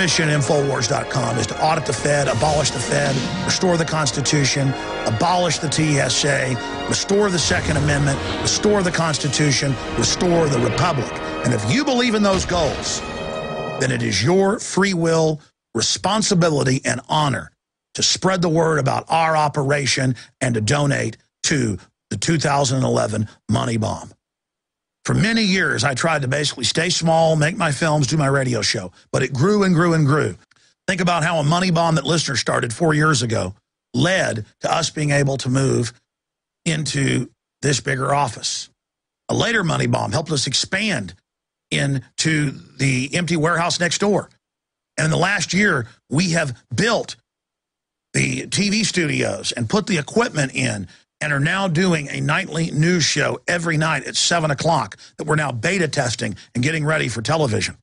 mission at Infowars.com is to audit the Fed, abolish the Fed, restore the Constitution, abolish the TSA, restore the Second Amendment, restore the Constitution, restore the Republic. And if you believe in those goals, then it is your free will, responsibility, and honor to spread the word about our operation and to donate to the 2011 money bomb. For many years, I tried to basically stay small, make my films, do my radio show, but it grew and grew and grew. Think about how a money bomb that listeners started 4 years ago led to us being able to move into this bigger office. A later money bomb helped us expand into the empty warehouse next door. And in the last year, we have built the TV studios and put the equipment in and are now doing a nightly news show every night at 7 o'clock that we're now beta testing and getting ready for television.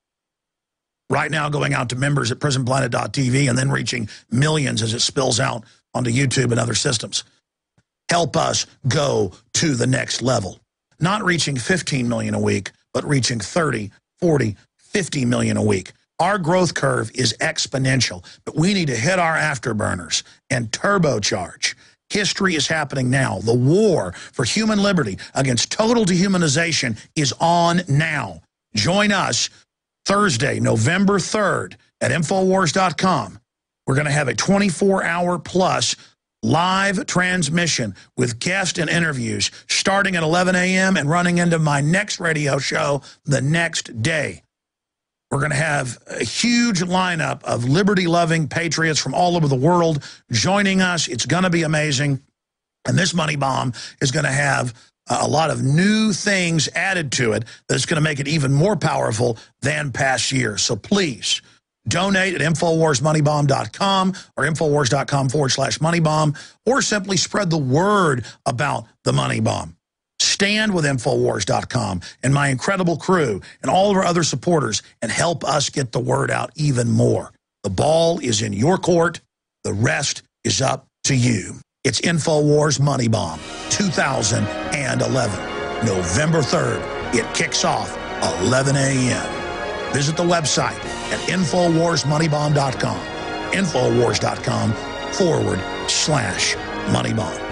Right now going out to members at prisonplanet.tv and then reaching millions as it spills out onto YouTube and other systems. Help us go to the next level. Not reaching 15 million a week, but reaching 30, 40, 50 million a week. Our growth curve is exponential, but we need to hit our afterburners and turbocharge. History is happening now. The war for human liberty against total dehumanization is on now. Join us Thursday, November 3rd at Infowars.com. We're going to have a 24-hour plus live transmission with guests and interviews starting at 11 a.m. and running into my next radio show the next day. We're going to have a huge lineup of liberty-loving patriots from all over the world joining us. It's going to be amazing. And this money bomb is going to have a lot of new things added to it that's going to make it even more powerful than past years. So please donate at InfoWarsMoneyBomb.com or Infowars.com/moneybomb, or simply spread the word about the money bomb. Stand with Infowars.com and my incredible crew and all of our other supporters and help us get the word out even more. The ball is in your court. The rest is up to you. It's Infowars Money Bomb 2011, November 3rd. It kicks off 11 a.m. Visit the website at InfoWarsMoneyBomb.com, Infowars.com/moneybomb.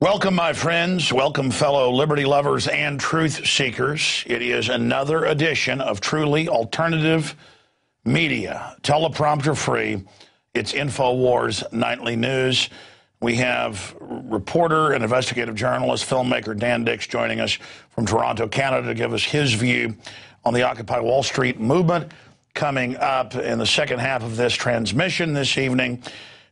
Welcome, my friends. Welcome, fellow liberty lovers and truth seekers. It is another edition of truly alternative media, teleprompter free. It's Infowars Nightly News. We have reporter and investigative journalist, filmmaker Dan Dix joining us from Toronto, Canada, to give us his view on the Occupy Wall Street movement. Coming up in the second half of this transmission this evening,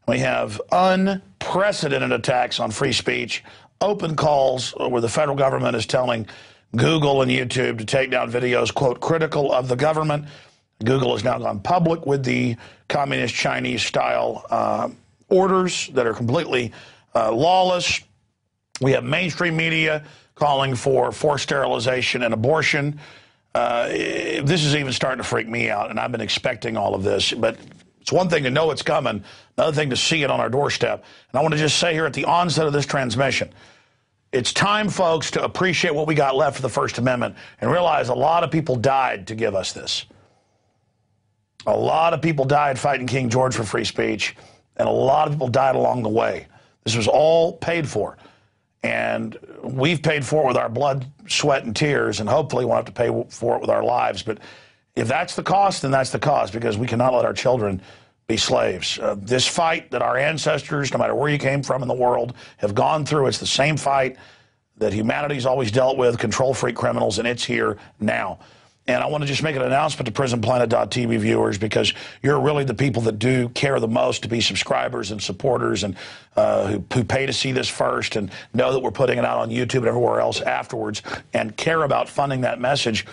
we have unprecedented attacks on free speech, open calls where the federal government is telling Google and YouTube to take down videos, quote, critical of the government. Google has now gone public with the communist Chinese-style orders that are completely lawless. We have mainstream media calling for forced sterilization and abortion. This is even starting to freak me out, and I've been expecting all of this. But it's one thing to know it's coming, another thing to see it on our doorstep. And I want to just say here at the onset of this transmission, it's time, folks, to appreciate what we got left of the First Amendment and realize a lot of people died to give us this. A lot of people died fighting King George for free speech, and a lot of people died along the way. This was all paid for. And we've paid for it with our blood, sweat, and tears, and hopefully won't have to pay for it with our lives. But if that's the cost, then that's the cost, because we cannot let our children be slaves. This fight that our ancestors, no matter where you came from in the world, have gone through, it's the same fight that humanity's always dealt with, control-freak criminals, and it's here now. And I want to just make an announcement to PrisonPlanet.tv viewers, because you're really the people that do care the most to be subscribers and supporters, and who pay to see this first and know that we're putting it out on YouTube and everywhere else afterwards and care about funding that message.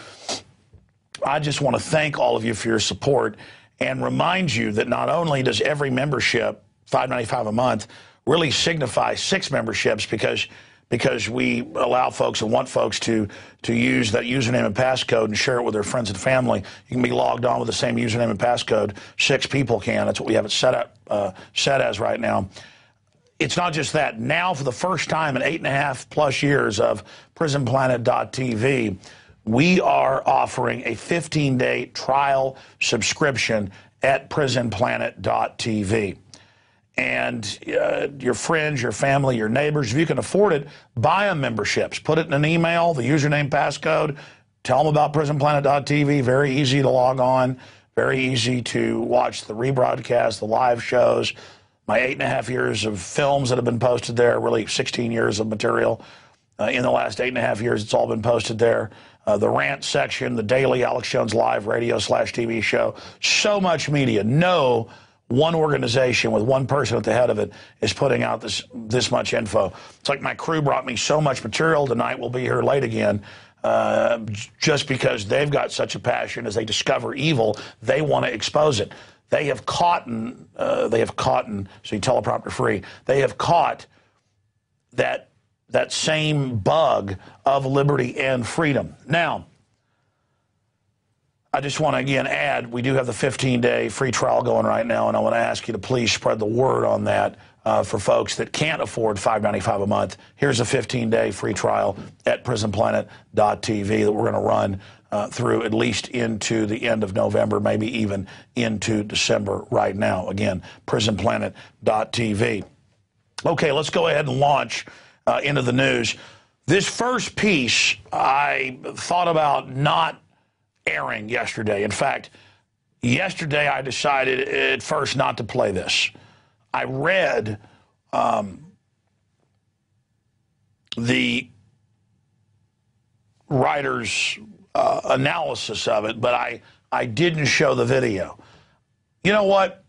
I just want to thank all of you for your support and remind you that not only does every membership, $5.95 a month, really signify 6 memberships, because we allow folks and want folks to use that username and passcode and share it with their friends and family. You can be logged on with the same username and passcode. 6 people can. That's what we have it set as right now. It's not just that. Now, for the first time in 8.5+ years of PrisonPlanet.tv, we are offering a 15-day trial subscription at PrisonPlanet.tv. And your friends, your family, your neighbors, if you can afford it, buy them memberships. Put it in an email, the username, passcode. Tell them about PrisonPlanet.tv. Very easy to log on. Very easy to watch the rebroadcast, the live shows. My 8.5 years of films that have been posted there, really 16 years of material. In the last 8.5 years, it's all been posted there. The rant section, the daily Alex Jones live radio/TV show. So much media. No one organization with one person at the head of it is putting out this much info. It's like my crew brought me so much material tonight. We'll be here late again, just because they've got such a passion. As they discover evil, they want to expose it. They have caught, so you teleprompter free, they have caught that same bug of liberty and freedom. Now, I just want to, again, add, we do have the 15-day free trial going right now, and I want to ask you to please spread the word on that for folks that can't afford $5.95 a month. Here's a 15-day free trial at PrisonPlanet.tv that we're going to run through at least into the end of November, maybe even into December right now. Again, PrisonPlanet.tv. Okay, let's go ahead and launch into the news. This first piece, I thought about not airing yesterday. In fact, yesterday I decided at first not to play this. I read the writer's analysis of it, but I didn't show the video. You know what?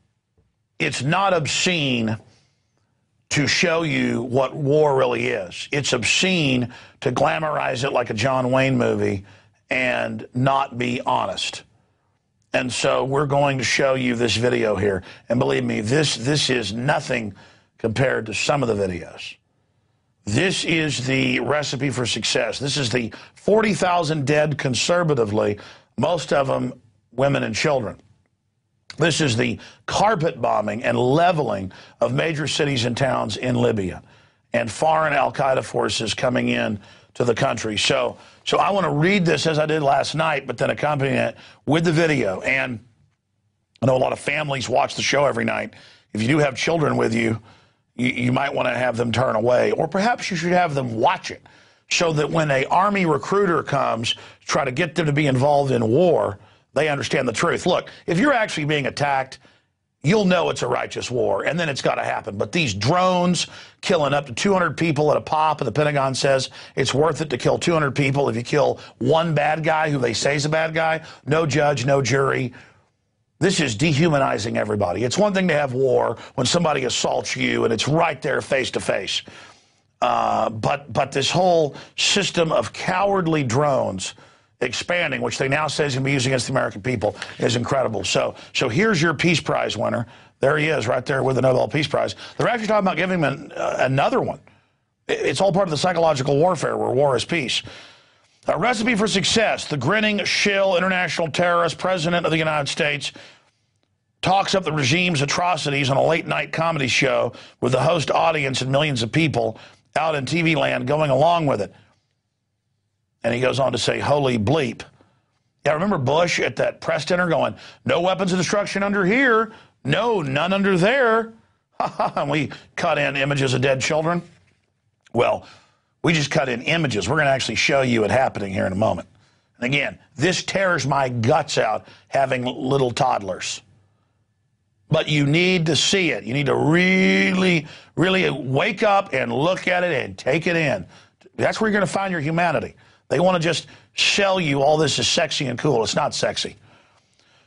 It's not obscene to show you what war really is. It's obscene to glamorize it like a John Wayne movie and not be honest. And so we're going to show you this video here. And believe me, this is nothing compared to some of the videos. This is the recipe for success. This is the 40,000 dead conservatively, most of them women and children. This is the carpet bombing and leveling of major cities and towns in Libya, and foreign al-Qaeda forces coming in to the country. So I want to read this as I did last night, but then accompany it with the video. And I know a lot of families watch the show every night. If you do have children with you, you might want to have them turn away, or perhaps you should have them watch it so that when an Army recruiter comes to try to get them to be involved in war, they understand the truth. Look, if you're actually being attacked, you'll know it's a righteous war, and then it's got to happen. But these drones killing up to 200 people at a pop, and the Pentagon says it's worth it to kill 200 people if you kill one bad guy who they say is a bad guy. No judge, no jury. This is dehumanizing everybody. It's one thing to have war when somebody assaults you, and it's right there face to face. But this whole system of cowardly drones expanding, which they now say is going to be used against the American people, is incredible. So here's your Peace Prize winner. There he is right there with the Nobel Peace Prize. They're actually talking about giving him another one. It's all part of the psychological warfare where war is peace. A recipe for success. The grinning shill international terrorist president of the United States talks up the regime's atrocities on a late-night comedy show with the host audience and millions of people out in TV land going along with it. And he goes on to say, holy bleep. Yeah, remember Bush at that press dinner going, no weapons of destruction under here. No, none under there. And we cut in images of dead children. Well, we just cut in images. We're going to actually show you it happening here in a moment. And again, this tears my guts out having little toddlers. But you need to see it. You need to really, really wake up and look at it and take it in. That's where you're going to find your humanity. They want to just sell you all this is sexy and cool. It's not sexy.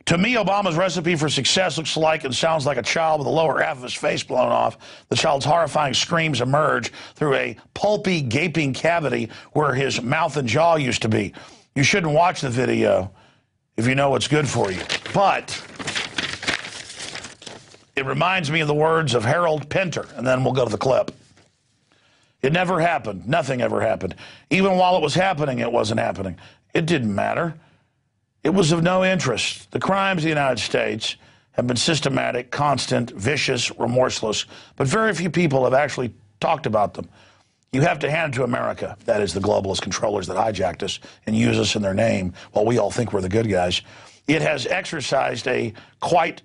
To me, Obama's recipe for success looks like and sounds like a child with the lower half of his face blown off. The child's horrifying screams emerge through a pulpy, gaping cavity where his mouth and jaw used to be. You shouldn't watch the video if you know what's good for you. But it reminds me of the words of Harold Pinter, and then we'll go to the clip. It never happened. Nothing ever happened. Even while it was happening, it wasn't happening. It didn't matter. It was of no interest. The crimes of the United States have been systematic, constant, vicious, remorseless, but very few people have actually talked about them. You have to hand it to America, that is the globalist controllers that hijacked us and use us in their name while we all think we're the good guys. It has exercised a quite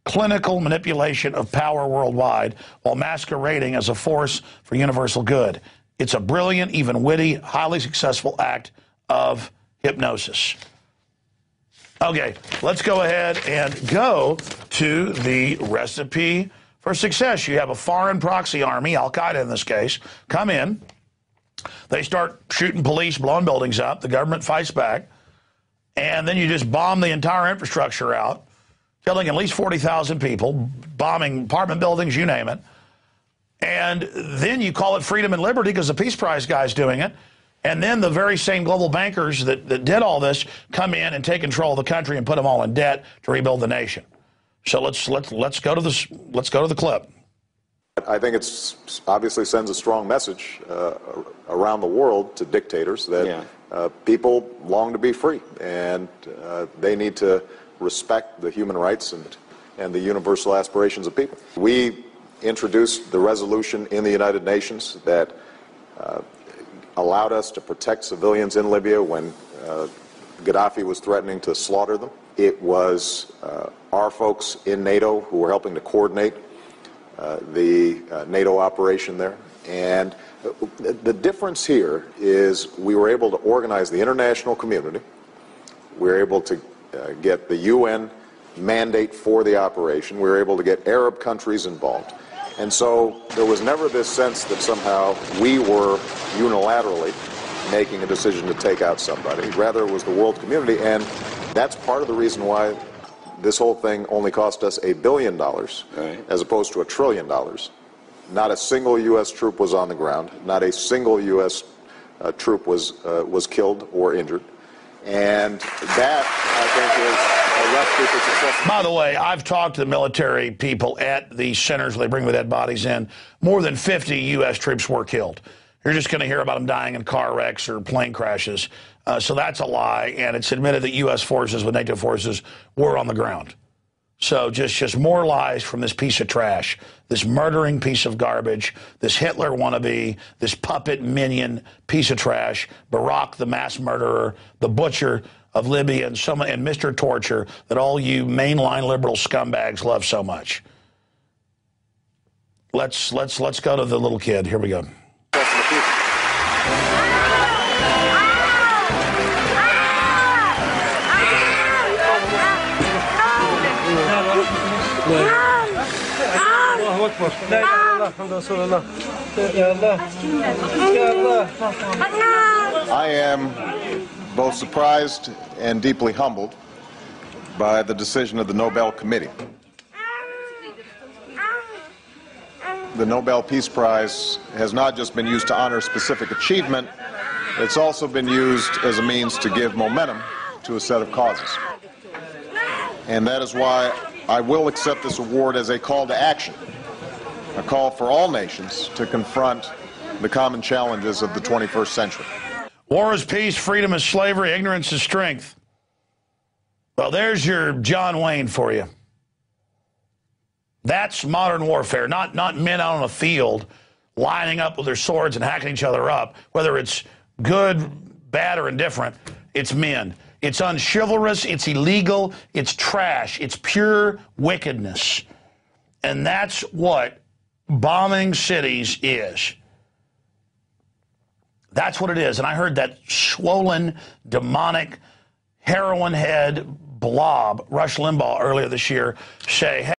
clinical manipulation of power worldwide while masquerading as a force for universal good. It's a brilliant, even witty, highly successful act of hypnosis. Okay, let's go ahead and go to the recipe for success. You have a foreign proxy army, Al-Qaeda in this case, come in. They start shooting police, blowing buildings up. The government fights back. And then you just bomb the entire infrastructure out, killing at least 40,000 people, bombing apartment buildings, you name it. And then you call it freedom and liberty because the Peace Prize guy's doing it. And then the very same global bankers that did all this come in and take control of the country and put them all in debt to rebuild the nation. So let's go to this. Let's go to the clip. I think it's obviously sends a strong message around the world to dictators that people long to be free, and they need to respect the human rights and the universal aspirations of people. We introduced the resolution in the United Nations that allowed us to protect civilians in Libya when Gaddafi was threatening to slaughter them. It was our folks in NATO who were helping to coordinate the NATO operation there. And the difference here is we were able to organize the international community. We were able to get the UN mandate for the operation. We were able to get Arab countries involved. And so there was never this sense that somehow we were unilaterally making a decision to take out somebody. Rather, it was the world community, and that's part of the reason why this whole thing only cost us $1 billion as opposed to $1 trillion. Not a single U.S. troop was on the ground. Not a single U.S. Troop was killed or injured. And that, I think, is a recipe for success. By the way, I've talked to the military people at the centers where they bring the dead bodies in. More than 50 U.S. troops were killed. You're just going to hear about them dying in car wrecks or plane crashes. So that's a lie, and it's admitted that U.S. forces with NATO forces were on the ground. So just more lies from this piece of trash, this murdering piece of garbage, this Hitler wannabe, this puppet minion piece of trash, Barack the mass murderer, the butcher of Libya, and Mr. Torture that all you mainline liberal scumbags love so much. Let's go to the little kid. Here we go. I am both surprised and deeply humbled by the decision of the Nobel Committee. The Nobel Peace Prize has not just been used to honor specific achievement, it's also been used as a means to give momentum to a set of causes. And that is why I will accept this award as a call to action, a call for all nations to confront the common challenges of the 21st century. War is peace, freedom is slavery, ignorance is strength. Well, there's your John Wayne for you. That's modern warfare, not men out on a field lining up with their swords and hacking each other up. Whether it's good, bad, or indifferent, it's men. It's unchivalrous, it's illegal, it's trash, it's pure wickedness. And that's what bombing cities is. That's what it is. And I heard that swollen, demonic, heroin head blob, Rush Limbaugh, earlier this year say, hey,